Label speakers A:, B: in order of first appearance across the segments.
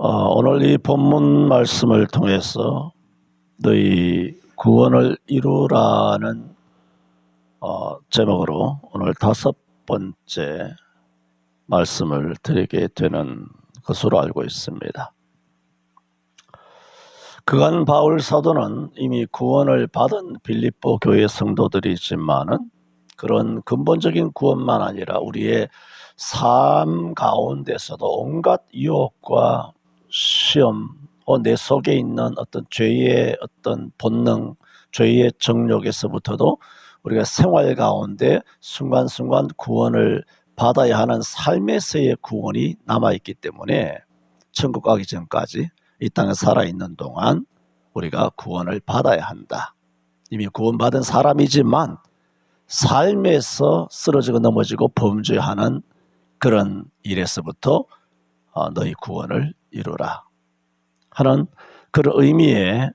A: 오늘 이 본문 말씀을 통해서 너희 구원을 이루라는 제목으로 오늘 5번째 말씀을 드리게 되는 것으로 알고 있습니다. 그간 바울 사도는 이미 구원을 받은 빌립보 교회 성도들이지만은 그런 근본적인 구원만 아니라 우리의 삶 가운데서도 온갖 유혹과 시험, 내 속에 있는 어떤 죄의 어떤 본능, 죄의 정욕에서부터도 우리가 생활 가운데 순간순간 구원을 받아야 하는 삶에서의 구원이 남아있기 때문에 천국 가기 전까지 이 땅에 살아있는 동안 우리가 구원을 받아야 한다. 이미 구원받은 사람이지만 삶에서 쓰러지고 넘어지고 범죄하는 그런 일에서부터 너희 구원을 이루라 하는 그런 의미의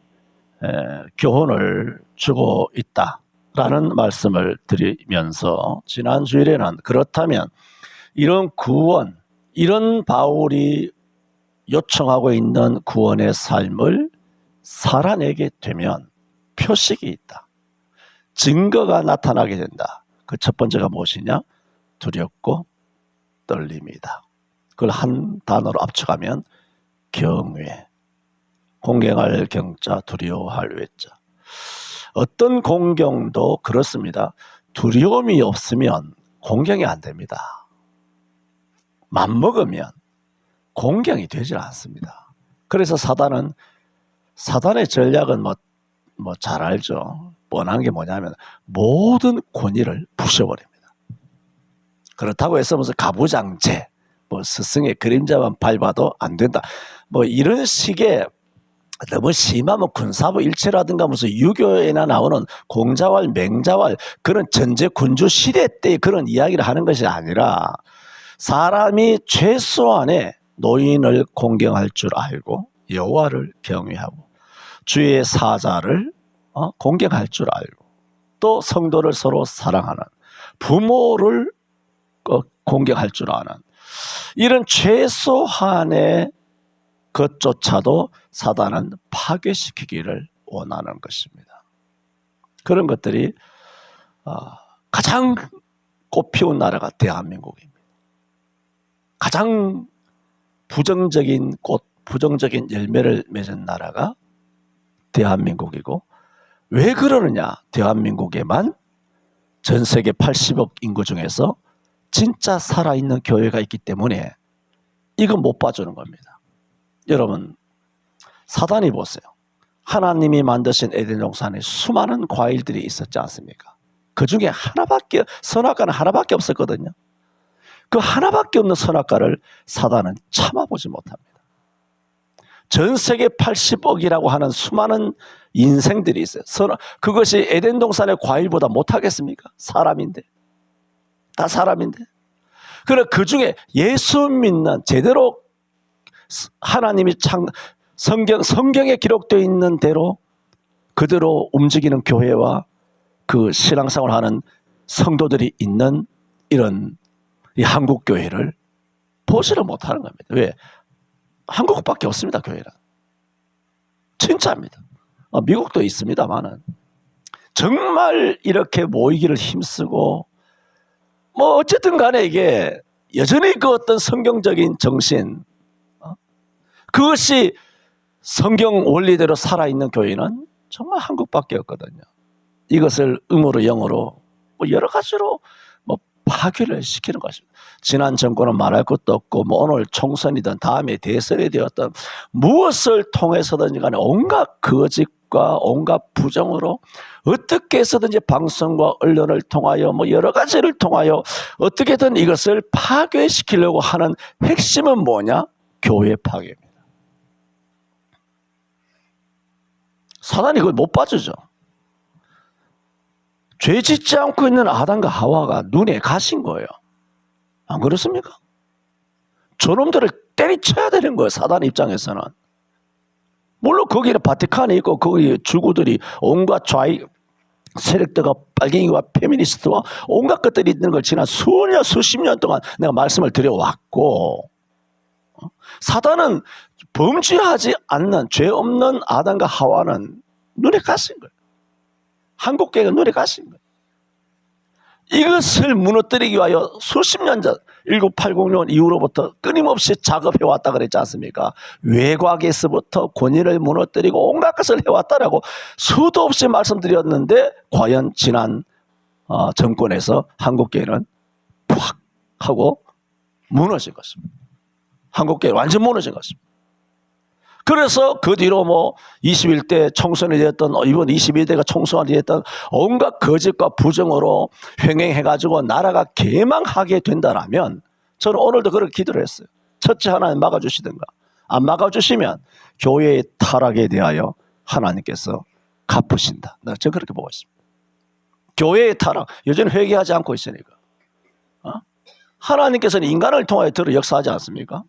A: 교훈을 주고 있다라는 말씀을 드리면서 지난 주일에는 그렇다면 이런 구원, 이런 바울이 요청하고 있는 구원의 삶을 살아내게 되면 표식이 있다. 증거가 나타나게 된다. 그 첫 번째가 무엇이냐? 두렵고 떨림이다. 그걸 한 단어로 합쳐가면 경외. 공경할 경자, 두려워할 외자. 어떤 공경도 그렇습니다. 두려움이 없으면 공경이 안 됩니다. 맘먹으면 공경이 되질 않습니다. 그래서 사단의 전략은 잘 알죠. 뻔한 게 뭐냐면 모든 권위를 부셔버립니다. 그렇다고 해서 무슨 가부장제, 스승의 그림자만 밟아도 안 된다. 이런 식의 너무 심하면 군사부 일체라든가 무슨 유교에나 나오는 공자왈, 맹자왈 그런 전제 군주 시대 때 그런 이야기를 하는 것이 아니라 사람이 최소한의 노인을 공경할 줄 알고 여호와를 경외하고 주의 사자를 공경할 줄 알고 또 성도를 서로 사랑하는 부모를 공경할 줄 아는 이런 최소한의 것조차도 사단은 파괴시키기를 원하는 것입니다. 그런 것들이 가장 꽃피운 나라가 대한민국입니다. 가장 부정적인 꽃, 부정적인 열매를 맺은 나라가 대한민국이고 왜 그러느냐? 대한민국에만 전 세계 80억 인구 중에서 진짜 살아있는 교회가 있기 때문에 이건 못 봐주는 겁니다. 여러분, 사단이 보세요. 하나님이 만드신 에덴 동산에 수많은 과일들이 있었지 않습니까? 그 중에 선악과는 하나밖에 없었거든요. 그 하나밖에 없는 선악과를 사단은 참아보지 못합니다. 전 세계 80억이라고 하는 수많은 인생들이 있어요. 그것이 에덴 동산의 과일보다 못하겠습니까? 사람인데. 다 사람인데. 그래 그 중에 예수 믿는 제대로 하나님이 성경에 기록되어 있는 대로 그대로 움직이는 교회와 그 신앙생활을 하는 성도들이 있는 이런 이 한국 교회를 보지를 못하는 겁니다. 왜? 한국밖에 없습니다. 교회는. 진짜입니다. 미국도 있습니다만은 정말 이렇게 모이기를 힘쓰고 어쨌든 간에 이게 여전히 그 어떤 성경적인 정신 그것이 성경 원리대로 살아있는 교회는 정말 한국밖에 없거든요. 이것을 음으로 영으로 여러 가지로 파괴를 시키는 것입니다. 지난 정권은 말할 것도 없고 오늘 총선이든 다음에 대선이 되었든 무엇을 통해서든지 간에 온갖 거짓과 온갖 부정으로 어떻게 해서든지 방송과 언론을 통하여 여러 가지를 통하여 어떻게든 이것을 파괴시키려고 하는 핵심은 뭐냐? 교회 파괴입니다. 사단이 그걸 못 봐주죠. 죄 짓지 않고 있는 아담과 하와가 눈에 가신 거예요. 안 그렇습니까? 저놈들을 때리쳐야 되는 거예요. 사단 입장에서는. 물론 거기는 바티칸이 있고 거기 주구들이 온갖 좌익 세력들과 빨갱이와 페미니스트와 온갖 것들이 있는 걸 지난 수십 년 동안 내가 말씀을 드려왔고 사단은 범죄하지 않는 죄 없는 아담과 하와는 눈에 가신 거예요. 한국교회가 눈에 가신 거예요. 이것을 무너뜨리기 위하여 수십 년 전 1980년 이후로부터 끊임없이 작업해왔다 그랬지 않습니까? 외곽에서부터 권위를 무너뜨리고 온갖 것을 해왔다라고 수도 없이 말씀드렸는데 과연 지난 정권에서 한국교회는 팍 하고 무너진 것입니다. 한국교회 완전 무너진 것입니다. 그래서 그 뒤로 뭐 21대 총선이 됐던 이번 22대가 총선이 됐던 온갖 거짓과 부정으로 횡행해가지고 나라가 개망하게 된다라면 저는 오늘도 그렇게 기도를 했어요. 첫째 하나님 막아주시든가 안 막아주시면 교회의 타락에 대하여 하나님께서 갚으신다. 저는 그렇게 보고 있습니다. 교회의 타락 여전히 회개하지 않고 있으니까 하나님께서는 인간을 통하여 역사하지 않습니까?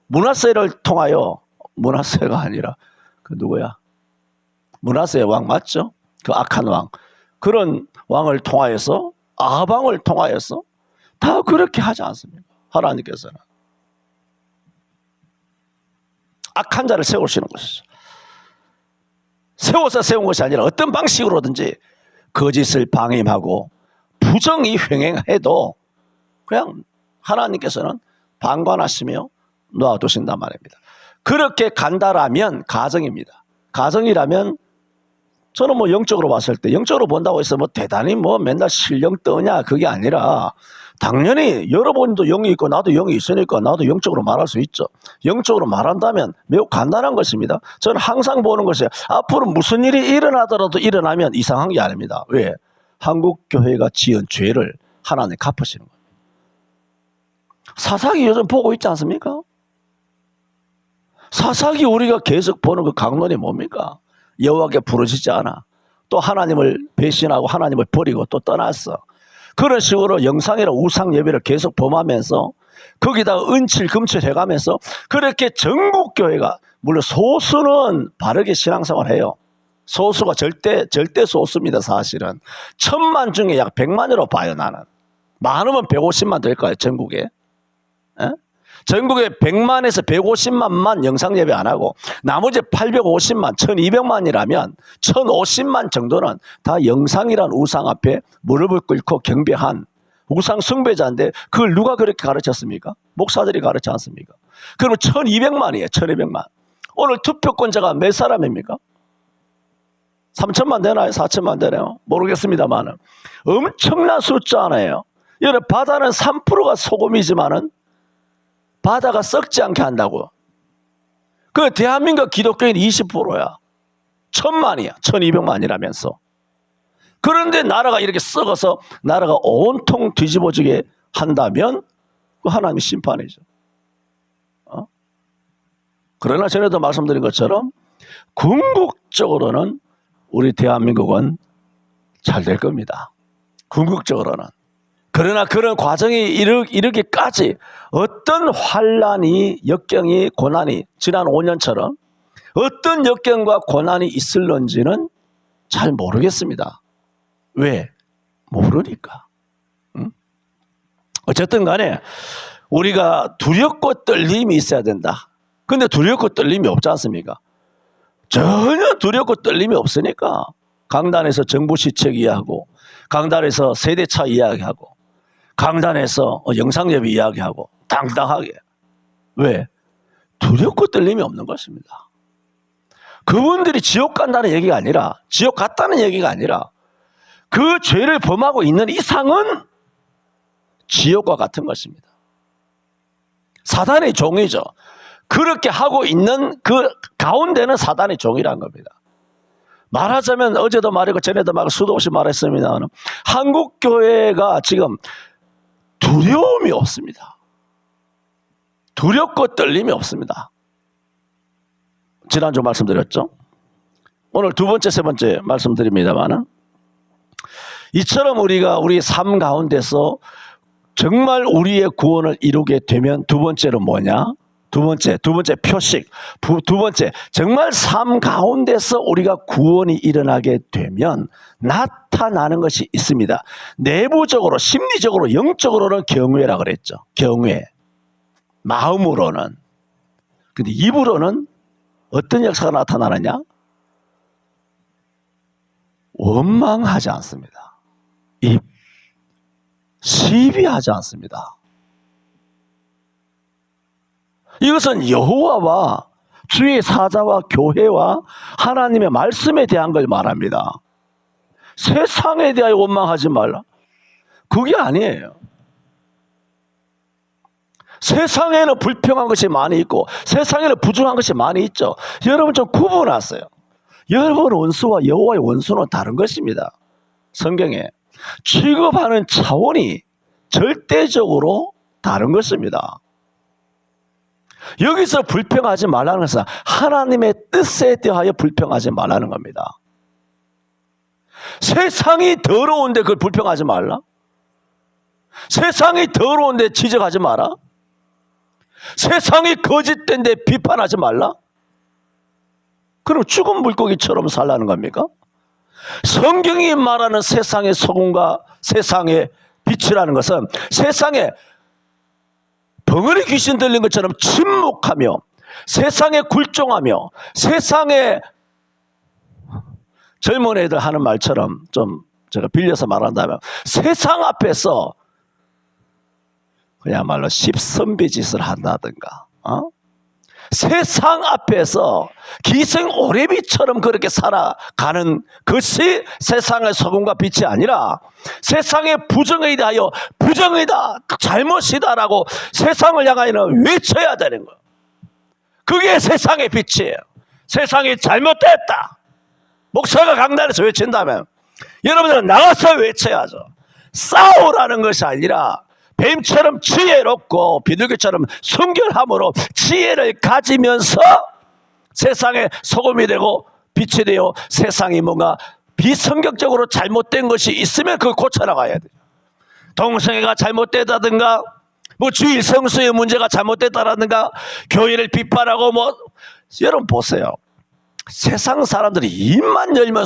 A: 므낫세를 통하여 므낫세가 아니라 그 누구야? 므낫세 왕 맞죠? 그 악한 왕 그런 왕을 통하여서 아방을 통하여서 다 그렇게 하지 않습니까? 하나님께서는 악한 자를 세우시는 것이죠. 세워서 세운 것이 아니라 어떤 방식으로든지 거짓을 방임하고 부정이 횡행해도 그냥 하나님께서는 방관하시며 놓아두신단 말입니다. 그렇게 간다라면 가정입니다. 가정이라면 저는 뭐 영적으로 봤을 때 영적으로 본다고 해서 뭐 대단히 뭐 맨날 신령 떠냐 그게 아니라 당연히 여러분도 영이 있고 나도 영이 있으니까 나도 영적으로 말할 수 있죠. 영적으로 말한다면 매우 간단한 것입니다. 저는 항상 보는 것이 앞으로 무슨 일이 일어나더라도 일어나면 이상한 게 아닙니다. 왜? 한국교회가 지은 죄를 하나님 갚으시는 거예요. 사사기 요즘 보고 있지 않습니까? 사사기 우리가 계속 보는 그 강론이 뭡니까? 여호와께 부르짖지 않아. 또 하나님을 배신하고 하나님을 버리고 또 떠났어. 그런 식으로 영상이나 우상 예배를 계속 범하면서 거기다가 은칠 금칠 해가면서 그렇게 전국 교회가 물론 소수는 바르게 신앙생활을 해요. 소수가 절대 소수입니다. 사실은 1000만 중에 약 100만으로 봐요. 나는 많으면 150만 될 거예요. 전국에. 에? 전국에 100만에서 150만만 영상 예배 안 하고 나머지 850만, 1200만이라면 1050만 정도는 다 영상이란 우상 앞에 무릎을 꿇고 경배한 우상 숭배자인데 그걸 누가 그렇게 가르쳤습니까? 목사들이 가르치 않습니까? 그러면 1200만이에요. 1200만. 오늘 투표권자가 몇 사람입니까? 3천만 되나요? 4천만 되나요? 모르겠습니다만 엄청난 숫자네요. 여러분 바다는 3%가 소금이지만은 바다가 썩지 않게 한다고. 그 대한민국 기독교인 20%야. 1000만이야. 1200만이라면서. 그런데 나라가 이렇게 썩어서 나라가 온통 뒤집어지게 한다면 그 하나님의 심판이죠. 그러나 전에도 말씀드린 것처럼 궁극적으로는 우리 대한민국은 잘 될 겁니다. 궁극적으로는. 그러나 그런 과정이 이르기까지 어떤 환란이 역경이 고난이 지난 5년처럼 어떤 역경과 고난이 있을런지는 잘 모르겠습니다. 왜? 모르니까. 어쨌든 간에 우리가 두렵고 떨림이 있어야 된다. 근데 두렵고 떨림이 없지 않습니까? 전혀 두렵고 떨림이 없으니까 강단에서 정부 시책 이야기하고 강단에서 세대차 이야기하고 강단에서 영상예배 이야기하고 당당하게. 왜? 두렵고 떨림이 없는 것입니다. 그분들이 지옥 간다는 얘기가 아니라 지옥 갔다는 얘기가 아니라 그 죄를 범하고 있는 이상은 지옥과 같은 것입니다. 사단의 종이죠. 그렇게 하고 있는 그 가운데는 사단의 종이라는 겁니다. 말하자면 어제도 말했고 전에도 말했고 수도 없이 말했습니다. 한국교회가 지금 두려움이 없습니다. 두렵고 떨림이 없습니다. 지난주 말씀드렸죠. 오늘 두 번째, 세 번째 말씀드립니다만 이처럼 우리가 우리 삶 가운데서 정말 우리의 구원을 이루게 되면 두 번째는 뭐냐? 두 번째 표식. 두 번째, 정말 삶 가운데서 우리가 구원이 일어나게 되면 나타나는 것이 있습니다. 내부적으로, 심리적으로, 영적으로는 경외라 그랬죠. 경외. 마음으로는. 근데 입으로는 어떤 역사가 나타나느냐? 원망하지 않습니다. 입, 시비하지 않습니다. 이것은 여호와와 주의 사자와 교회와 하나님의 말씀에 대한 걸 말합니다. 세상에 대하여 원망하지 말라. 그게 아니에요. 세상에는 불평한 것이 많이 있고 세상에는 부정한 것이 많이 있죠. 여러분 좀 구분하세요. 여러분 원수와 여호와의 원수는 다른 것입니다. 성경에 취급하는 차원이 절대적으로 다른 것입니다. 여기서 불평하지 말라는 것은 하나님의 뜻에 대하여 불평하지 말라는 겁니다. 세상이 더러운데 그걸 불평하지 말라? 세상이 더러운데 지적하지 마라? 세상이 거짓된데 비판하지 말라? 그럼 죽은 물고기처럼 살라는 겁니까? 성경이 말하는 세상의 소금과 세상의 빛이라는 것은 세상에 벙어리 귀신 들린 것처럼 침묵하며 세상에 굴종하며 세상에 젊은 애들 하는 말처럼 좀 제가 빌려서 말한다면 세상 앞에서 그야말로 십선비짓을 한다든가 세상 앞에서 기생오래비처럼 그렇게 살아가는 것이 세상의 소금과 빛이 아니라 세상의 부정에 대하여 부정이다, 잘못이다라고 세상을 향하여는 외쳐야 되는 거예요. 그게 세상의 빛이에요. 세상이 잘못됐다. 목사가 강단에서 외친다면 여러분들은 나가서 외쳐야죠. 싸우라는 것이 아니라 뱀처럼 지혜롭고 비둘기처럼 순결함으로 지혜를 가지면서 세상에 소금이 되고 빛이 되어 세상이 뭔가 비성격적으로 잘못된 것이 있으면 그걸 고쳐나가야 돼요. 동성애가 잘못되다든가 뭐 주일 성수의 문제가 잘못됐다라든가 교회를 비판하고 뭐 여러분 보세요. 세상 사람들이 입만 열면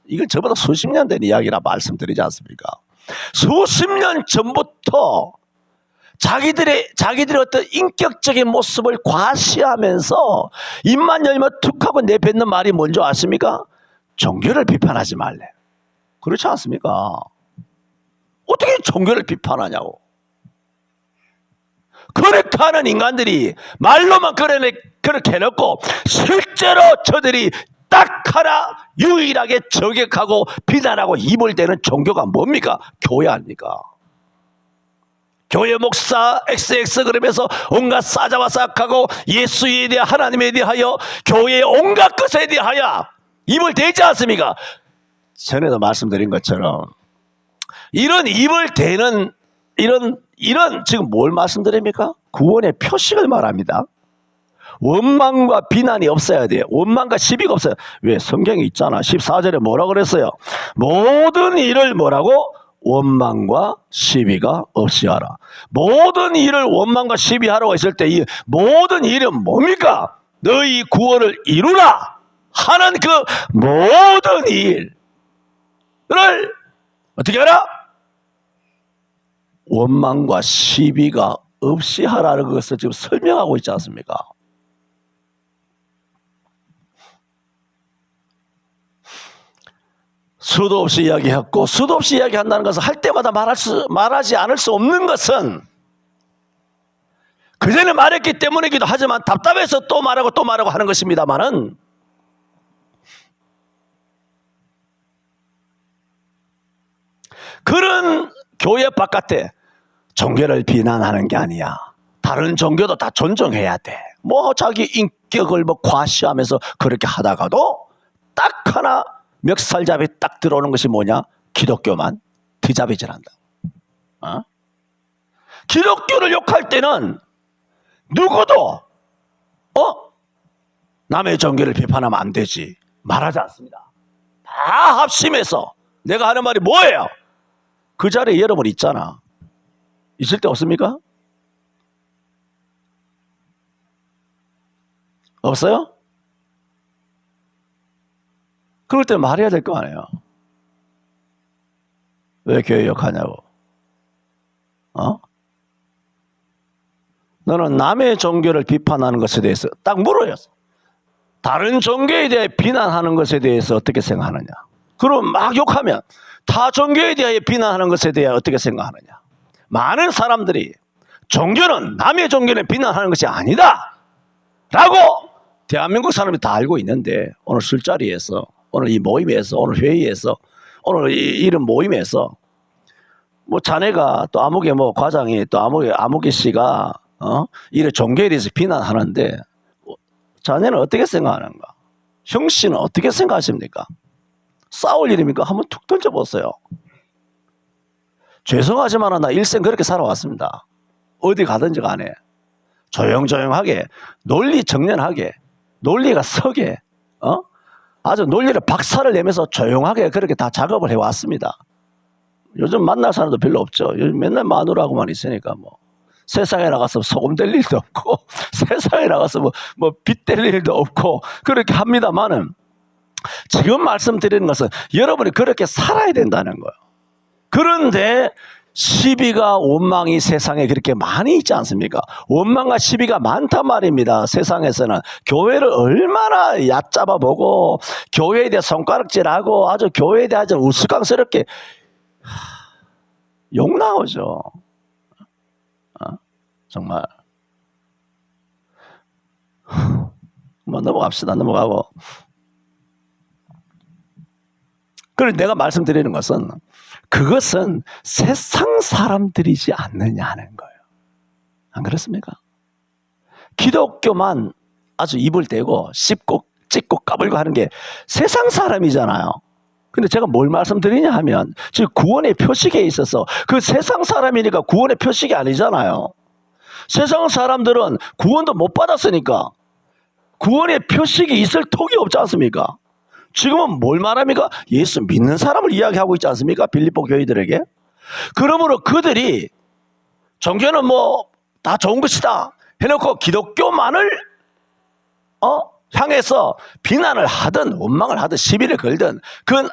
A: 이건 저보다 수십 년 된 이야기라 말씀드리지 않습니까? 수십 년 전부터 자기들의 어떤 인격적인 모습을 과시하면서 입만 열면 툭 하고 내뱉는 말이 뭔지 아십니까? 종교를 비판하지 말래. 그렇지 않습니까? 어떻게 종교를 비판하냐고. 그렇게 하는 인간들이 말로만 그렇게 해놓고 실제로 저들이 딱 하나 유일하게 저격하고 비난하고 입을 대는 종교가 뭡니까? 교회 아닙니까? 교회 목사 XX 그러면서 온갖 싸잡아 싹하고 예수에 대해 하나님에 대하여 교회의 온갖 것에 대하여 입을 대지 않습니까? 전에도 말씀드린 것처럼 이런 입을 대는 이런 지금 뭘 말씀드립니까? 구원의 표식을 말합니다. 원망과 비난이 없어야 돼요. 원망과 시비가 없어요. 왜? 성경에 있잖아. 14절에 뭐라고 그랬어요? 모든 일을 뭐라고? 원망과 시비가 없이 하라. 모든 일을 원망과 시비하라고 했을 때 이 모든 일은 뭡니까? 너희 구원을 이루라 하는 그 모든 일을 어떻게 하라? 원망과 시비가 없이 하라는 것을 지금 설명하고 있지 않습니까? 수도 없이 이야기했고 수도 없이 이야기한다는 것은 할 때마다 말하지 않을 수 없는 것은 그전에 말했기 때문이기도 하지만 답답해서 또 말하고 하는 것입니다만은 그런 교회 바깥에 종교를 비난하는 게 아니야. 다른 종교도 다 존중해야 돼. 뭐 자기 인격을 뭐 과시하면서 그렇게 하다가도 딱 하나 멱살잡이 딱 들어오는 것이 뭐냐? 기독교만 뒤잡이질한다. 기독교를 욕할 때는 누구도 남의 종교를 비판하면 안 되지 말하지 않습니다. 다 합심해서 내가 하는 말이 뭐예요? 그 자리에 여러분 있잖아. 있을 때 없습니까? 없어요? 그럴 때 말해야 될 거 아니에요. 왜 교회 욕하냐고. 너는 남의 종교를 비판하는 것에 대해서 딱 물어요. 다른 종교에 대해 비난하는 것에 대해서 어떻게 생각하느냐. 그럼 막 욕하면 타 종교에 대해 비난하는 것에 대해 어떻게 생각하느냐. 많은 사람들이 종교는 남의 종교를 비난하는 것이 아니다 라고 대한민국 사람이 다 알고 있는데, 오늘 술자리에서, 오늘 이 모임에서, 오늘 회의에서, 오늘 이런 모임에서 뭐 자네가 또 아무개 뭐 과장이 또 아무개 씨가 이런 종교에 대해서 비난하는데 자네는 어떻게 생각하는가? 형 씨는 어떻게 생각하십니까? 싸울 일입니까? 한번 툭 던져보세요. 죄송하지만 나 일생 그렇게 살아왔습니다. 어디 가든지 간에 조용조용하게, 논리 정연하게, 논리가 서게, 아주 논리를 박살을 내면서 조용하게 그렇게 다 작업을 해왔습니다. 요즘 만날 사람도 별로 없죠. 요즘 맨날 마누라하고만 있으니까 뭐 세상에 나가서 소금 될 일도 없고 세상에 나가서 뭐 빚 될 일도 없고 그렇게 합니다만은, 지금 말씀드리는 것은 여러분이 그렇게 살아야 된다는 거예요. 그런데 시비가 원망이 세상에 그렇게 많이 있지 않습니까? 원망과 시비가 많단 말입니다. 세상에서는 교회를 얼마나 얕잡아 보고 교회에 대해 손가락질하고 아주 교회에 대해 아주 우스꽝스럽게 욕 나오죠. 정말. 뭐 넘어갑시다. 넘어가고. 그래서 내가 말씀드리는 것은, 그것은 세상 사람들이지 않느냐는 거예요. 안 그렇습니까? 기독교만 아주 입을 대고 씹고 찢고 까불고 하는 게 세상 사람이잖아요. 근데 제가 뭘 말씀드리냐 하면, 지금 구원의 표식에 있어서 그 세상 사람이니까 구원의 표식이 아니잖아요. 세상 사람들은 구원도 못 받았으니까 구원의 표식이 있을 턱이 없지 않습니까? 지금은 뭘 말합니까? 예수 믿는 사람을 이야기하고 있지 않습니까? 빌립보 교회들에게. 그러므로 그들이 종교는 뭐 다 좋은 것이다 해놓고 기독교만을 향해서 비난을 하든 원망을 하든 시비를 걸든, 그건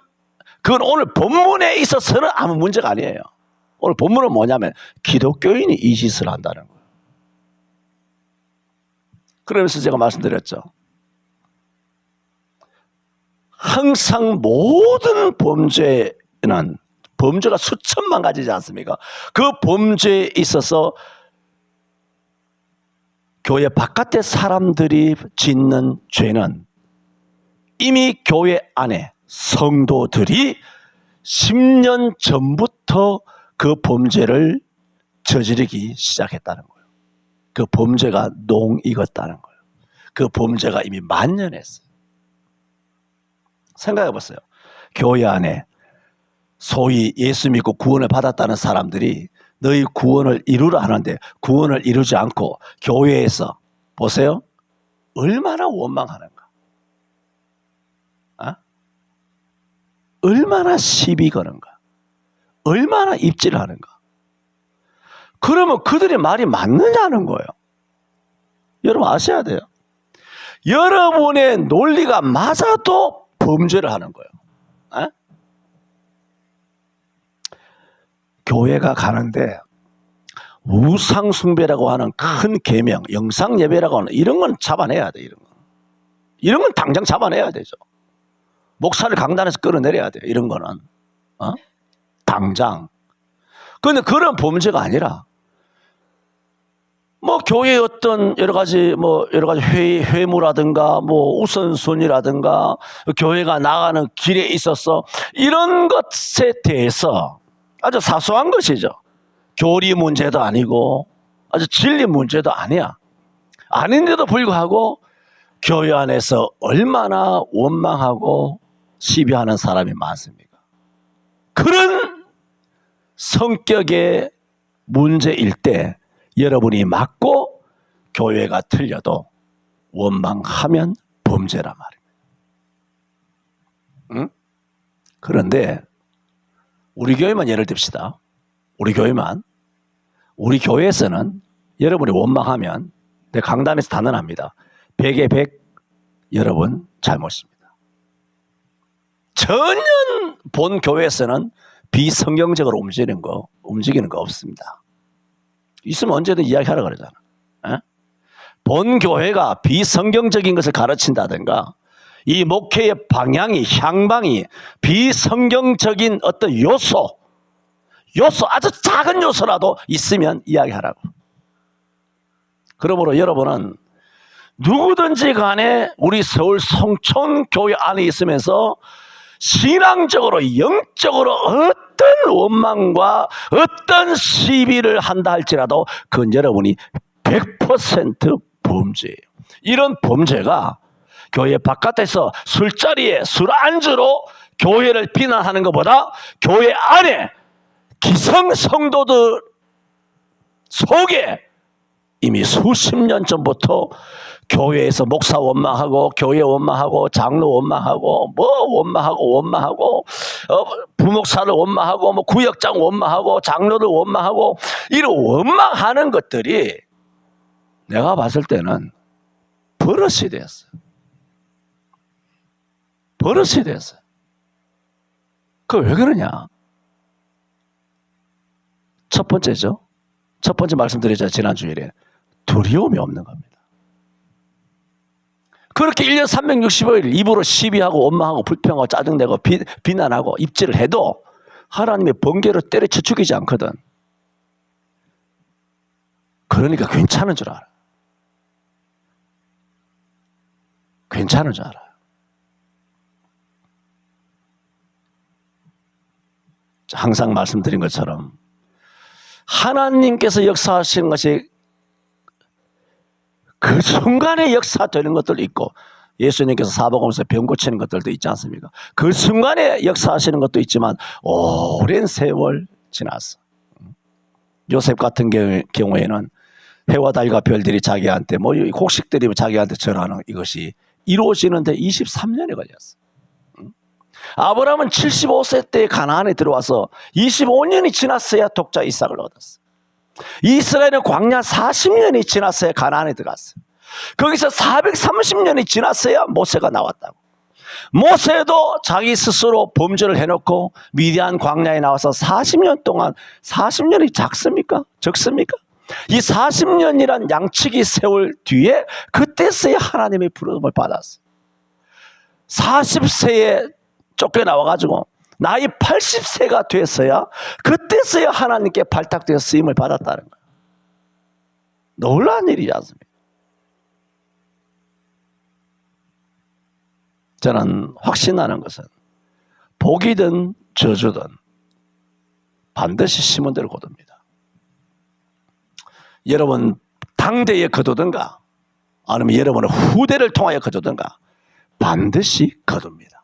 A: 오늘 본문에 있어서는 아무 문제가 아니에요. 오늘 본문은 뭐냐면 기독교인이 이 짓을 한다는 거예요. 그러면서 제가 말씀드렸죠. 항상 모든 범죄는, 범죄가 수천만 가지지 않습니까? 그 범죄에 있어서 교회 바깥의 사람들이 짓는 죄는 이미 교회 안에 성도들이 10년 전부터 그 범죄를 저지르기 시작했다는 거예요. 그 범죄가 농익었다는 거예요. 그 범죄가 이미 만연했어요. 생각해 보세요. 교회 안에 소위 예수 믿고 구원을 받았다는 사람들이 너희 구원을 이루라 하는데 구원을 이루지 않고 교회에서 보세요. 얼마나 원망하는가. 얼마나 시비 거는가. 얼마나 입질을 하는가. 그러면 그들의 말이 맞느냐는 거예요. 여러분 아셔야 돼요. 여러분의 논리가 맞아도 범죄를 하는 거예요. 교회가 가는데 우상 숭배라고 하는 큰 계명, 영상 예배라고 하는 이런 건 잡아내야 돼. 이런 건 당장 잡아내야 되죠. 목사를 강단에서 끌어내려야 돼. 이런 거는 당장. 그런데 그런 범죄가 아니라 뭐 교회의 어떤 여러 가지 회무라든가 뭐 우선순위라든가 교회가 나가는 길에 있어서 이런 것에 대해서 아주 사소한 것이죠. 교리 문제도 아니고 아주 진리 문제도 아니야. 아닌데도 불구하고 교회 안에서 얼마나 원망하고 시비하는 사람이 많습니까? 그런 성격의 문제일 때 여러분이 맞고 교회가 틀려도 원망하면 범죄란 말입니다. 그런데 우리 교회만 예를 듭시다. 우리 교회에서는 여러분이 원망하면 내 강단에서 단언합니다. 100에 100 여러분 잘못입니다. 전혀 본 교회에서는 비성경적으로 움직이는 거 없습니다. 있으면 언제든 이야기하라 그러잖아. 에? 본 교회가 비성경적인 것을 가르친다든가 이 목회의 방향이 향방이 비성경적인 어떤 요소 아주 작은 요소라도 있으면 이야기하라고. 그러므로 여러분은 누구든지 간에 우리 서울 성촌교회 안에 있으면서 신앙적으로 영적으로 어떤 원망과 어떤 시비를 한다 할지라도 그건 여러분이 100% 범죄예요. 이런 범죄가 교회 바깥에서 술자리에 술 안주로 교회를 비난하는 것보다 교회 안에 기성 성도들 속에 이미 수십 년 전부터 교회에서 목사 원망하고 교회 원망하고 장로 원망하고 원망하고 부목사를 원망하고 구역장 원망하고 장로를 원망하고 이런 원망하는 것들이 내가 봤을 때는 버릇이 됐어요. 버릇이 됐어요. 그 왜 그러냐? 첫 번째죠. 첫 번째 말씀드렸잖아요. 지난 주일에 두려움이 없는 겁니다. 그렇게 1년 365일 입으로 시비하고 원망하고 불평하고 짜증내고 비난하고 입질을 해도 하나님의 번개로 때려쳐 죽이지 않거든. 그러니까 괜찮은 줄 알아. 괜찮은 줄 알아요. 항상 말씀드린 것처럼 하나님께서 역사하시는 것이 그 순간에 역사되는 것들도 있고 예수님께서 사복음에서 병 고치는 것들도 있지 않습니까? 그 순간에 역사하시는 것도 있지만 오랜 세월 지났어. 요셉 같은 경우에는 해와 달과 별들이 자기한테 곡식들이 자기한테 절하는 이것이 이루어지는데 23년이 걸렸어. 아브라함은 75세 때 가나안에 들어와서 25년이 지났어야 독자 이삭을 얻었어. 이스라엘은 광야 40년이 지났어야 가나안에 들어갔어. 거기서 430년이 지났어야 모세가 나왔다고. 모세도 자기 스스로 범죄를 해놓고 미디안 광야에 나와서 40년 동안 40년이 작습니까? 적습니까? 이 40년이란 양치기 세월 뒤에 그때서야 하나님의 부름을 받았어. 40세에 쫓겨나와가지고 나이 80세가 됐어야 그때서야 하나님께 발탁되어 쓰임을 받았다는 거예요. 놀라운 일이지 않습니까? 저는 확신하는 것은 복이든 저주든 반드시 심은 대로 거둡니다. 여러분 당대에 거두든가 아니면 여러분의 후대를 통하여 거두든가 반드시 거둡니다.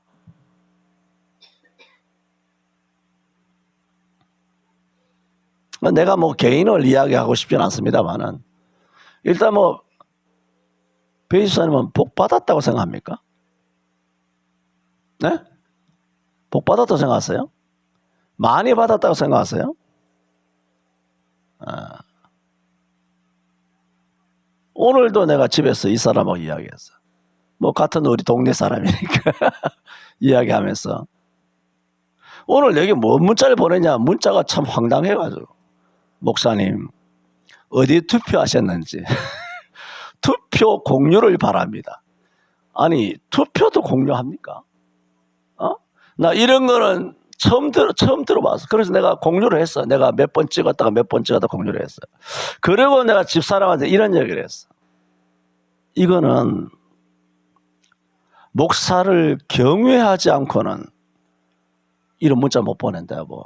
A: 내가 개인을 이야기하고 싶진 않습니다만은 일단 배 집사님은 복 받았다고 생각합니까? 네? 복 받았다고 생각하세요? 많이 받았다고 생각하세요? 오늘도 내가 집에서 이 사람하고 이야기했어. 같은 우리 동네 사람이니까 이야기하면서 오늘 내게 문자를 보내냐 문자가 참 황당해가지고 목사님 어디 투표하셨는지 투표 공유를 바랍니다. 아니 투표도 공유합니까? 나 이런 거는 처음 들어봤어. 그래서 내가 공유를 했어. 내가 몇 번 찍었다가 몇 번 찍었다 공유를 했어. 그리고 내가 집사람한테 이런 얘기를 했어. 이거는 목사를 경외하지 않고는 이런 문자 못 보낸다 여보.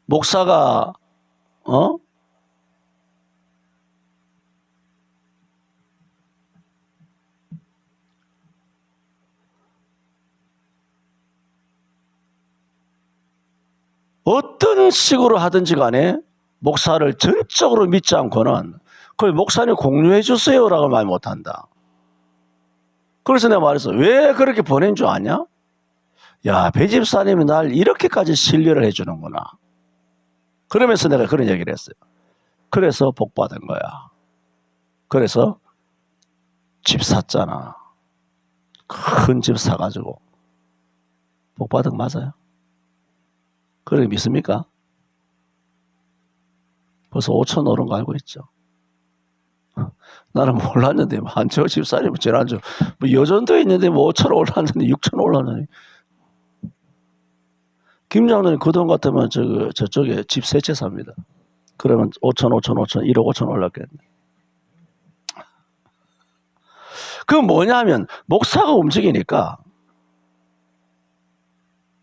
A: 목사가 어떤 식으로 하든지 간에 목사를 전적으로 믿지 않고는 그걸 목사님 공유해 주세요라고 말 못한다. 그래서 내가 말했어. 왜 그렇게 보낸 줄 아냐? 야, 배 집사님이 날 이렇게까지 신뢰를 해주는구나. 그러면서 내가 그런 얘기를 했어요. 그래서 복 받은 거야. 그래서 집 샀잖아. 큰 집 사가지고 복 받은 거 맞아요? 그렇게 믿습니까? 벌써 5천 오른 거 알고 있죠? 나는 몰랐는데 한철 집사님 지난주 뭐 여전도에 있는데 뭐 5천 올랐는데 6천 올랐는데 김 장로님 그 돈 같으면 저쪽에 집 세 채 삽니다. 그러면 5천 1억 5천 올랐겠네. 그건 뭐냐면 목사가 움직이니까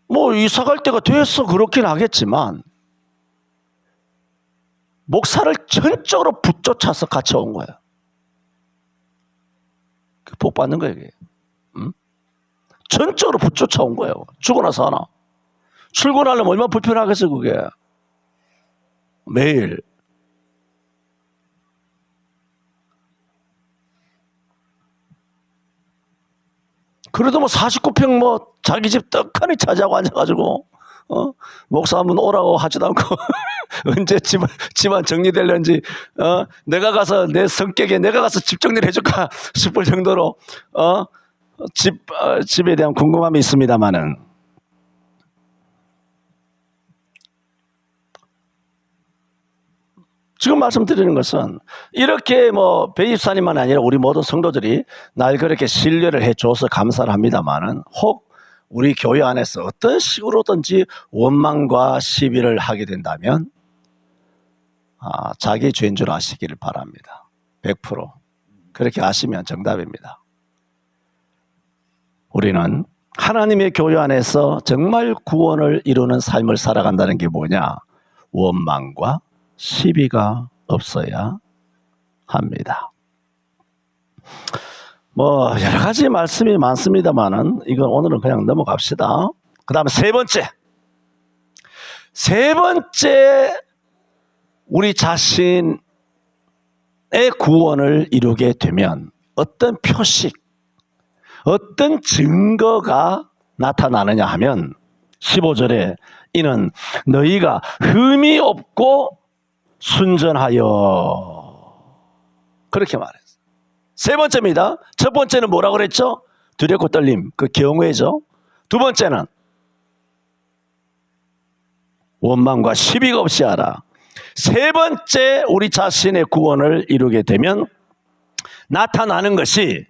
A: 뭐 이사 갈 때가 됐어 그렇긴 하겠지만 목사를 전적으로 붙쫓아서 같이 온 거야. 복 받는 거예요. 이게. 응? 전적으로 붙쫓아 온 거예요. 죽고 나서 하나. 출근하려면 얼마나 불편하겠어 그게. 매일. 그래도 뭐 49평 뭐 자기 집 떡하니 차지하고 앉아가지고 목사 한번 오라고 하지도 않고 언제 집안 정리될런지 내가 가서 내 성격에 내가 가서 집 정리를 해줄까 싶을 정도로 집에 대한 궁금함이 있습니다만은 지금 말씀드리는 것은 이렇게 뭐 배집사님만 아니라 우리 모든 성도들이 날 그렇게 신뢰를 해줘서 감사를 합니다만은 혹 우리 교회 안에서 어떤 식으로든지 원망과 시비를 하게 된다면 자기 죄인 줄 아시기를 바랍니다. 100% 그렇게 아시면 정답입니다. 우리는 하나님의 교회 안에서 정말 구원을 이루는 삶을 살아간다는 게 뭐냐? 원망과 시비가 없어야 합니다. 뭐 여러 가지 말씀이 많습니다만은 이건 오늘은 그냥 넘어갑시다. 그 다음에 세 번째 우리 자신의 구원을 이루게 되면 어떤 표식, 어떤 증거가 나타나느냐 하면 15절에 이는 너희가 흠이 없고 순전하여 그렇게 말했어요. 세 번째입니다. 첫 번째는 뭐라고 그랬죠? 두렵고 떨림, 그 경외죠. 두 번째는 원망과 시비가 없이 하라. 세 번째 우리 자신의 구원을 이루게 되면 나타나는 것이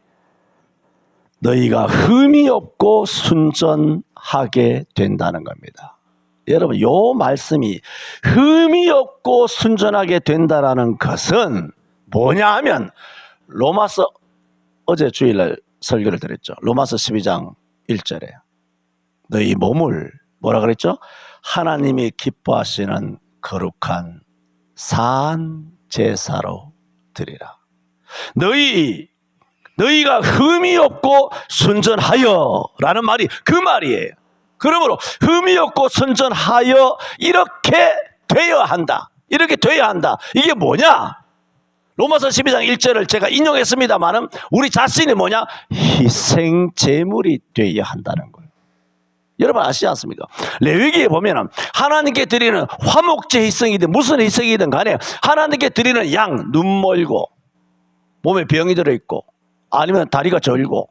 A: 너희가 흠이 없고 순전하게 된다는 겁니다. 여러분, 요 말씀이 흠이 없고 순전하게 된다라는 것은 뭐냐 하면 로마서 어제 주일날 설교를 드렸죠. 로마서 12장 1절에 너희 몸을 뭐라 그랬죠? 하나님이 기뻐하시는 거룩한 산 제사로 드리라. 너희가 흠이 없고 순전하여 라는 말이 그 말이에요. 그러므로 흠이 없고 순전하여 이렇게 되어야 한다. 이렇게 되어야 한다. 이게 뭐냐? 로마서 12장 1절을 제가 인용했습니다만은 우리 자신이 뭐냐? 희생 제물이 되어야 한다는 거예요. 여러분 아시지 않습니까? 레위기에 보면은 하나님께 드리는 화목제 희생이든 무슨 희생이든 간에 하나님께 드리는 양, 눈 멀고 몸에 병이 들어있고 아니면 다리가 절고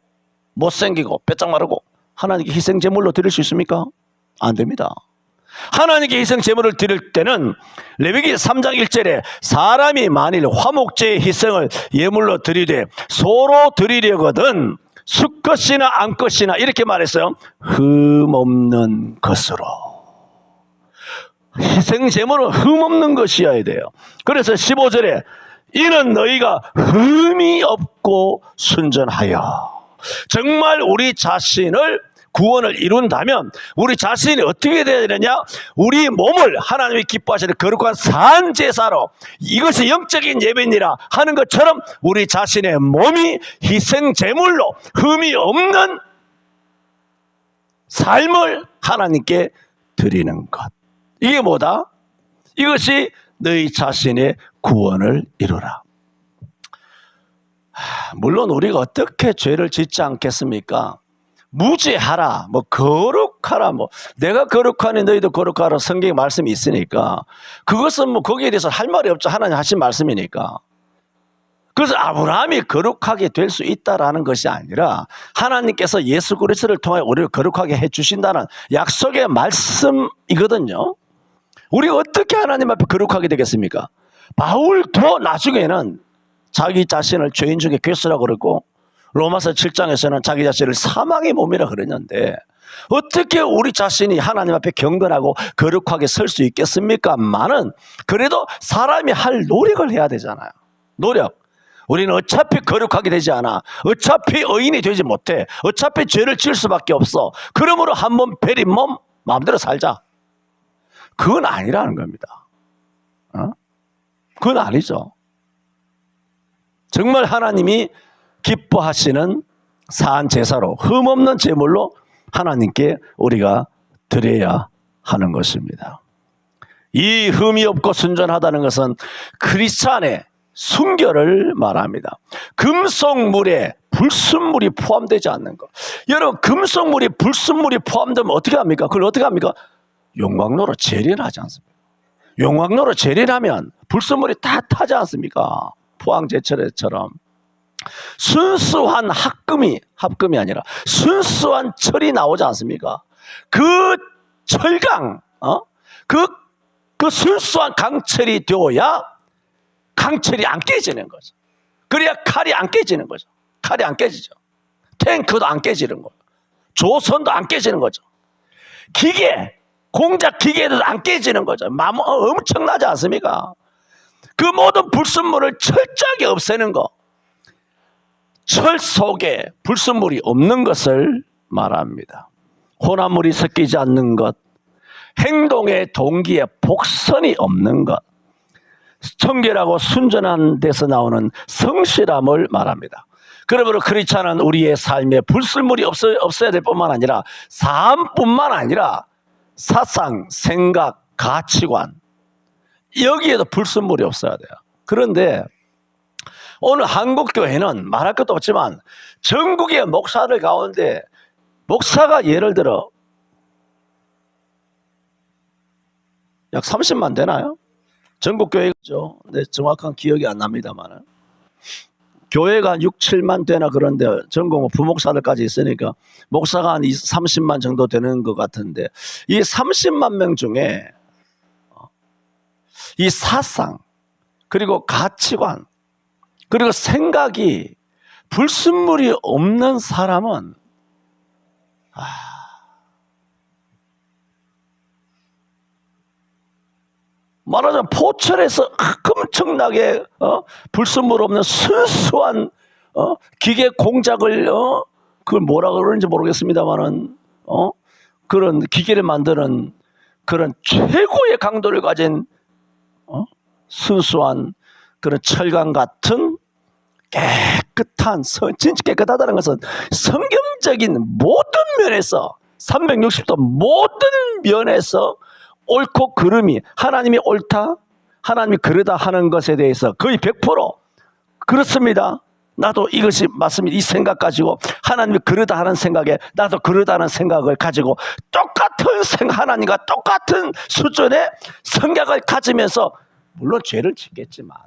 A: 못생기고 뼈짝 마르고 하나님께 희생 제물로 드릴 수 있습니까? 안 됩니다. 하나님께 희생 제물을 드릴 때는 레위기 3장 1절에 사람이 만일 화목제의 희생을 예물로 드리되 소로 드리려거든 수컷이나 암컷이나 이렇게 말했어요. 흠 없는 것으로. 희생 제물은 흠 없는 것이어야 돼요. 그래서 15절에 이는 너희가 흠이 없고 순전하여. 정말 우리 자신을 구원을 이룬다면 우리 자신이 어떻게 되어야 되느냐? 우리 몸을 하나님이 기뻐하시는 거룩한 산 제사로 이것이 영적인 예배니라 하는 것처럼 우리 자신의 몸이 희생 제물로 흠이 없는 삶을 하나님께 드리는 것. 이게 뭐다? 이것이 너희 자신의 구원을 이루라. 물론 우리가 어떻게 죄를 짓지 않겠습니까? 무죄하라, 뭐 거룩하라, 뭐 내가 거룩하니 너희도 거룩하라 성경의 말씀이 있으니까 그것은 뭐 거기에 대해서 할 말이 없죠. 하나님 하신 말씀이니까. 그래서 아브라함이 거룩하게 될 수 있다라는 것이 아니라 하나님께서 예수 그리스도를 통해 우리를 거룩하게 해주신다는 약속의 말씀이거든요. 우리가 어떻게 하나님 앞에 거룩하게 되겠습니까? 바울도 나중에는 자기 자신을 죄인 중에 괴수라고 그러고 로마서 7장에서는 자기 자신을 사망의 몸이라 그랬는데 어떻게 우리 자신이 하나님 앞에 경건하고 거룩하게 설 수 있겠습니까? 많은 그래도 사람이 할 노력을 해야 되잖아요. 노력. 우리는 어차피 거룩하게 되지 않아. 어차피 의인이 되지 못해. 어차피 죄를 지을 수밖에 없어. 그러므로 한 몸 베린 몸 마음대로 살자. 그건 아니라는 겁니다. 그건 아니죠. 정말 하나님이 기뻐하시는 사한 제사로 흠없는 제물로 하나님께 우리가 드려야 하는 것입니다. 이 흠이 없고 순전하다는 것은 크리스찬의 순결을 말합니다. 금속물에 불순물이 포함되지 않는 것. 여러분, 금속물이 불순물이 포함되면 어떻게 합니까? 그걸 어떻게 합니까? 용광로로 재련하지 않습니까? 용광로로 재련하면 불순물이 다 타지 않습니까? 포항제철처럼. 순수한 합금이 아니라 순수한 철이 나오지 않습니까? 그 철강, 그 순수한 강철이 되어야 강철이 안 깨지는 거죠. 그래야 칼이 안 깨지는 거죠. 칼이 안 깨지죠. 탱크도 안 깨지는 거죠. 조선도 안 깨지는 거죠. 기계, 공작 기계도 안 깨지는 거죠. 엄청나지 않습니까? 그 모든 불순물을 철저하게 없애는 거. 철 속에 불순물이 없는 것을 말합니다. 혼합물이 섞이지 않는 것, 행동의 동기에 복선이 없는 것, 청결하고 순전한 데서 나오는 성실함을 말합니다. 그러므로 크리스찬은 우리의 삶에 불순물이 없어야 될 뿐만 아니라 삶뿐만 아니라 사상, 생각, 가치관 여기에도 불순물이 없어야 돼요. 그런데 오늘 한국교회는 말할 것도 없지만 전국의 목사들 가운데 목사가 예를 들어 약 30만 되나요? 전국교회죠. 네, 정확한 기억이 안 납니다만 교회가 6, 7만 되나 그런데 전국 부목사들까지 있으니까 목사가 한 30만 정도 되는 것 같은데 이 30만 명 중에 이 사상 그리고 가치관 그리고 생각이 불순물이 없는 사람은 말하자면 포철에서 엄청나게 불순물 없는 순수한 기계 공작을 그걸 뭐라 그러는지 모르겠습니다만은 그런 기계를 만드는 그런 최고의 강도를 가진 순수한 그런 철강 같은 깨끗한 진짜 깨끗하다는 것은 성경적인 모든 면에서 360도 모든 면에서 옳고 그름이 하나님이 옳다 하나님이 그르다 하는 것에 대해서 거의 100% 그렇습니다. 나도 이것이 맞습니다. 이 생각 가지고 하나님이 그르다 하는 생각에 나도 그르다는 생각을 가지고 똑같은 생각 하나님과 똑같은 수준의 생각을 가지면서 물론 죄를 짓겠지만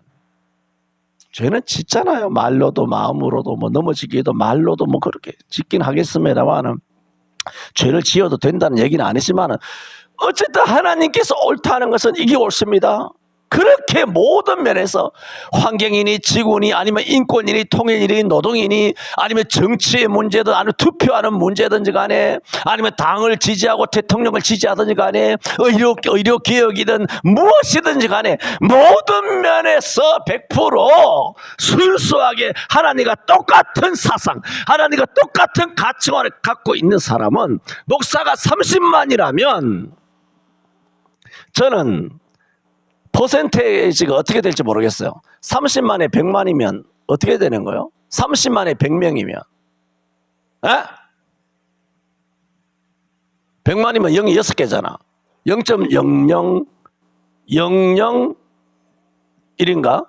A: 죄는 짓잖아요. 말로도 마음으로도 뭐 넘어지기에도 말로도 뭐 그렇게 짓긴 하겠습니다만은 죄를 지어도 된다는 얘기는 아니지만은 어쨌든 하나님께서 옳다는 것은 이게 옳습니다. 그렇게 모든 면에서 환경이니 지구니 아니면 인권이니 통일이니 노동이니 아니면 정치의 문제든 아니면 투표하는 문제든지 간에 아니면 당을 지지하고 대통령을 지지하든지 간에 의료 개혁이든 무엇이든지 간에 모든 면에서 100% 순수하게 하나님과 똑같은 사상 하나님과 똑같은 가치관을 갖고 있는 사람은 목사가 30만이라면 저는 퍼센테이지가 어떻게 될지 모르겠어요. 30만에 100만이면 어떻게 되는 거예요? 30만에 100명이면 100만이면 0이 6개잖아. 0.00001인가?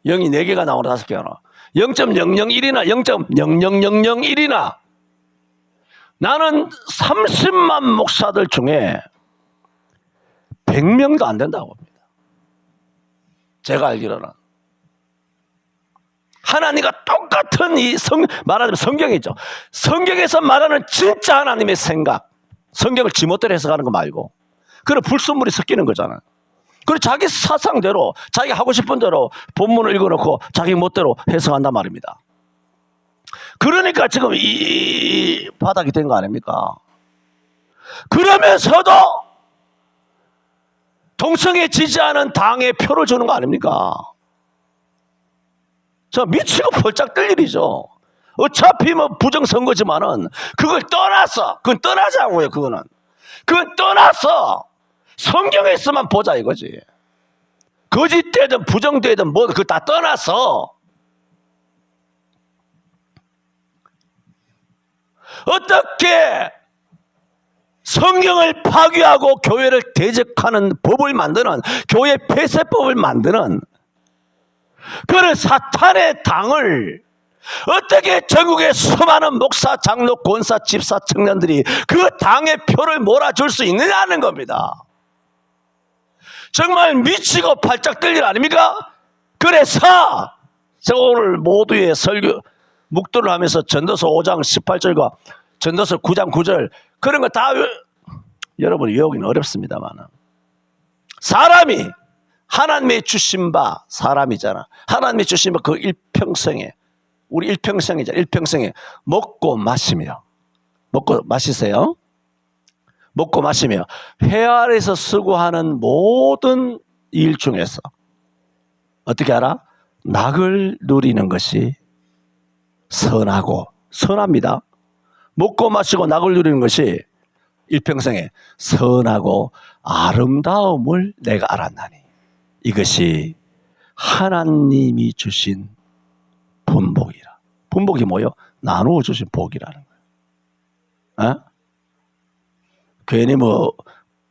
A: 0이 4개가 나오나 5개가 나와. 0.001이나 0.00001이나 나는 30만 목사들 중에 100명도 안 된다고 봅니다. 제가 알기로는 하나님과 똑같은 말하자면 성경이죠. 성경에서 말하는 진짜 하나님의 생각 성경을 지멋대로 해석하는 거 말고 그런 불순물이 섞이는 거잖아요. 그리고 자기 사상대로 자기 하고 싶은 대로 본문을 읽어놓고 자기 멋대로 해석한단 말입니다. 그러니까 지금 이 바닥이 된 거 아닙니까? 그러면서도 동성애 지지하는 당에 표를 주는 거 아닙니까? 저 미치고 펄짝 뜰 일이죠. 어차피 뭐 부정선거지만은 그걸 떠나서, 그건 떠나자고요, 그거는. 그건 떠나서 성경에서만 보자 이거지. 거짓되든 부정되든 뭐 그거 다 떠나서 어떻게 성경을 파괴하고 교회를 대적하는 법을 만드는, 교회 폐쇄법을 만드는 그런 사탄의 당을 어떻게 전국의 수많은 목사, 장로, 권사, 집사, 청년들이 그 당의 표를 몰아줄 수 있느냐는 겁니다. 정말 미치고 팔짝 뜰 일 아닙니까? 그래서 제가 오늘 모두의 설교 묵도를 하면서 전도서 5장 18절과 전도서 9장 9절 그런 거 다 여러분 외우기는 어렵습니다만 사람이 하나님의 주신 바 사람이잖아. 하나님의 주신 바 그 일평생에 우리 일평생이잖아. 일평생에 먹고 마시며 먹고 마시세요. 먹고 마시며 해 아래에서 수고하는 모든 일 중에서 어떻게 알아? 낙을 누리는 것이 선하고 선합니다. 먹고 마시고 낙을 누리는 것이 일평생에 선하고 아름다움을 내가 알았나니 이것이 하나님이 주신 분복이라. 분복이 뭐요? 나누어 주신 복이라는 거예요. 어? 괜히 뭐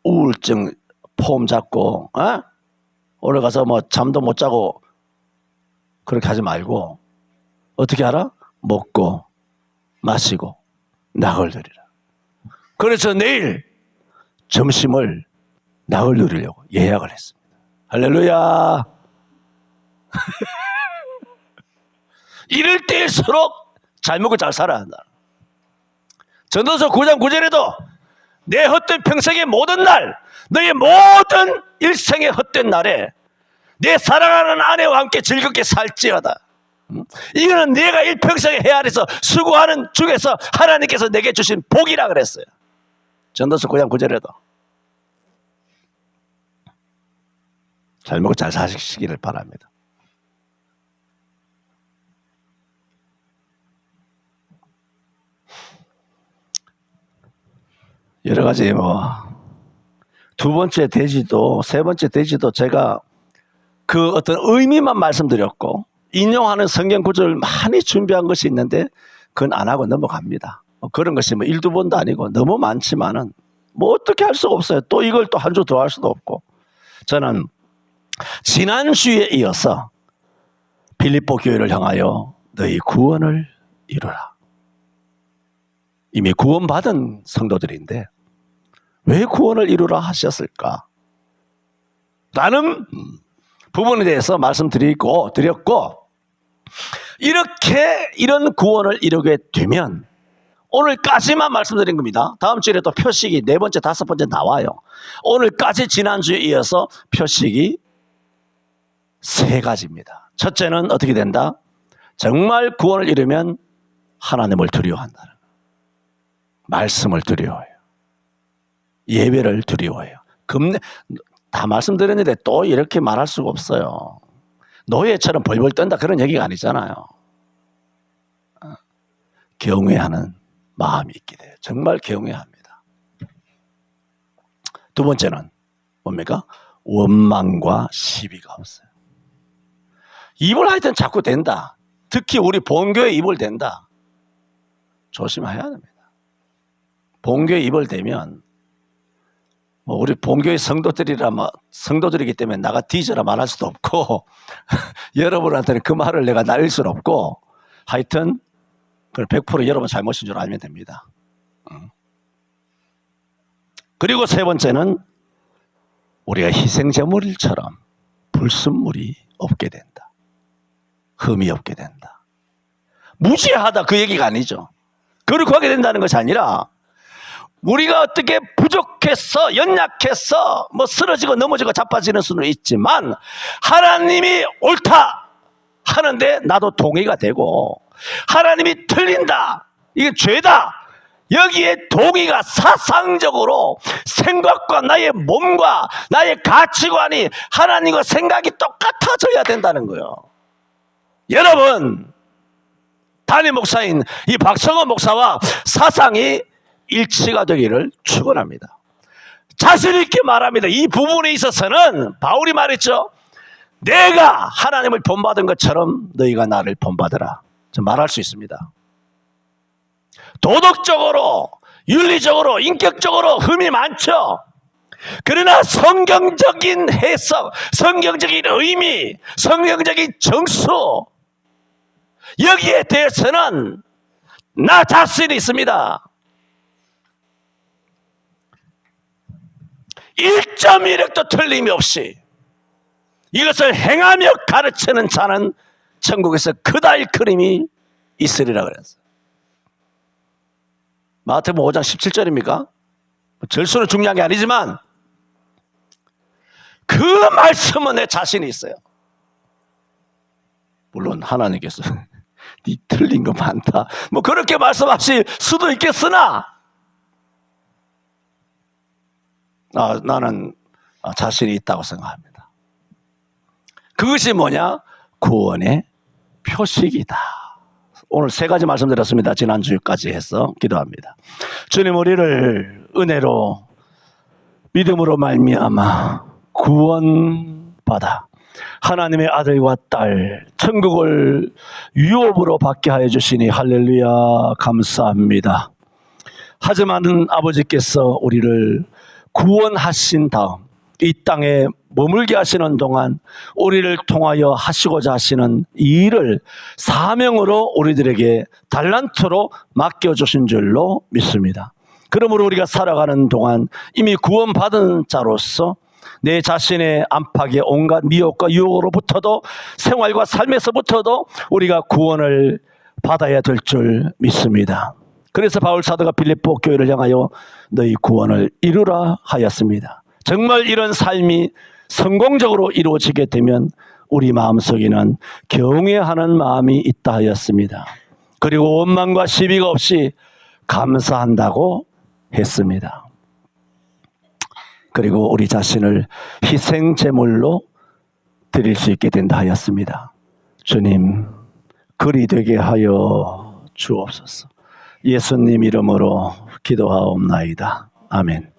A: 우울증 폼 잡고 오늘 가서 뭐 잠도 못 자고 그렇게 하지 말고 어떻게 알아? 먹고 마시고 낙을 누리라. 그래서 내일 점심을 낙을 누리려고 예약을 했습니다. 할렐루야. 이럴 때일수록 잘 먹고 잘 살아야 한다. 전도서 9장 9절에도 내 헛된 평생의 모든 날 너의 모든 일생의 헛된 날에 내 사랑하는 아내와 함께 즐겁게 살지어다. 이거는 내가 일평생에 해 아래서 수고하는 중에서 하나님께서 내게 주신 복이라 그랬어요. 전도서 9장 9절에도 잘 먹고 잘 사시기를 바랍니다. 여러 가지 두 번째 대지도 세 번째 대지도 제가 그 어떤 의미만 말씀드렸고 인용하는 성경 구절을 많이 준비한 것이 있는데 그건 안 하고 넘어갑니다. 그런 것이 일두 번도 아니고 너무 많지만은 어떻게 할 수가 없어요. 또 이걸 또 한 주 더 할 수도 없고 저는 지난주에 이어서 빌립보 교회를 향하여 너희 구원을 이루라. 이미 구원받은 성도들인데 왜 구원을 이루라 하셨을까? 라는 부분에 대해서 말씀드렸고 이런 구원을 이루게 되면 오늘까지만 말씀드린 겁니다. 다음 주에 또 표식이 네 번째, 다섯 번째 나와요. 오늘까지 지난주에 이어서 표식이 세 가지입니다. 첫째는 어떻게 된다? 정말 구원을 이루면 하나님을 두려워한다는 거예요. 말씀을 두려워해요. 예배를 두려워해요. 다 말씀드렸는데 또 이렇게 말할 수가 없어요. 노예처럼 벌벌 떤다 그런 얘기가 아니잖아요. 경외하는 마음이 있게 돼요. 정말 경외합니다. 두 번째는 뭡니까? 원망과 시비가 없어요. 입을 하여튼 자꾸 댄다. 특히 우리 본교에 입을 댄다. 조심해야 됩니다. 본교에 입을 대면 우리 본교의 성도들이라 성도들이기 때문에 나가 뒤져라 말할 수도 없고 여러분한테는 그 말을 내가 날릴 수는 없고 하여튼 그건 100% 여러분 잘못인 줄 알면 됩니다. 그리고 세 번째는 우리가 희생제물처럼 불순물이 없게 된다. 흠이 없게 된다. 무지하다 그 얘기가 아니죠. 거룩하게 된다는 것이 아니라 우리가 어떻게 부족해서 연약해서 뭐 쓰러지고 넘어지고 자빠지는 수는 있지만 하나님이 옳다 하는데 나도 동의가 되고 하나님이 틀린다 이게 죄다 여기에 동의가 사상적으로 생각과 나의 몸과 나의 가치관이 하나님과 생각이 똑같아져야 된다는 거예요. 여러분 담임 목사인 이 박성호 목사와 사상이 일치가 되기를 축원합니다. 자신 있게 말합니다. 이 부분에 있어서는 바울이 말했죠. 내가 하나님을 본받은 것처럼 너희가 나를 본받으라. 말할 수 있습니다. 도덕적으로, 윤리적으로, 인격적으로 흠이 많죠. 그러나 성경적인 해석, 성경적인 의미, 성경적인 정수 여기에 대해서는 나 자신이 있습니다. 1.1획도 틀림이 없이 이것을 행하며 가르치는 자는 천국에서 그다일 그림이 있으리라 그랬어요. 마태복음 5장 17절입니까? 절수는 중요한 게 아니지만 그 말씀은 내 자신이 있어요. 물론 하나님께서 네 틀린 거 많다 뭐 그렇게 말씀하실 수도 있겠으나 나는 자신이 있다고 생각합니다. 그것이 뭐냐? 구원의 표식이다. 오늘 세 가지 말씀드렸습니다. 지난주까지 해서 기도합니다. 주님 우리를 은혜로 믿음으로 말미암아 구원받아 하나님의 아들과 딸 천국을 유업으로 받게 하여 주시니 할렐루야 감사합니다. 하지만 아버지께서 우리를 구원하신 다음 이 땅에 머물게 하시는 동안 우리를 통하여 하시고자 하시는 이 일을 사명으로 우리들에게 달란트로 맡겨주신 줄로 믿습니다. 그러므로 우리가 살아가는 동안 이미 구원받은 자로서 내 자신의 안팎의 온갖 미혹과 유혹으로부터도 생활과 삶에서부터도 우리가 구원을 받아야 될 줄 믿습니다. 그래서 바울 사도가 빌립보 교회를 향하여 너희 구원을 이루라 하였습니다. 정말 이런 삶이 성공적으로 이루어지게 되면 우리 마음속에는 경외하는 마음이 있다 하였습니다. 그리고 원망과 시비가 없이 감사한다고 했습니다. 그리고 우리 자신을 희생 제물로 드릴 수 있게 된다 하였습니다. 주님 그리 되게 하여 주옵소서. 예수님 이름으로 기도하옵나이다. 아멘.